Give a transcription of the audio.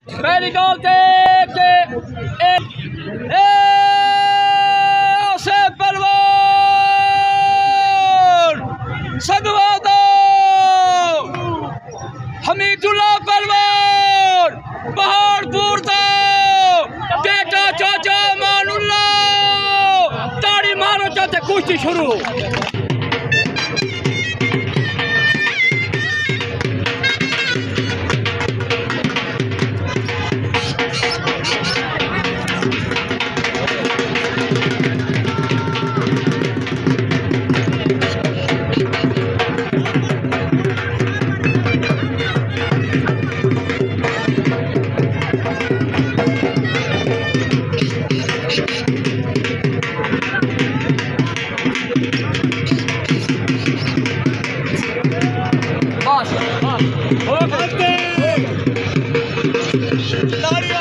पहली गल ते से परवान सदवादा हमीदुल्लाह परवान पहाड़पुर दा बेटा चाचा मानुल्लाह ताड़ी मारो चाचे कुश्ती शुरू Lari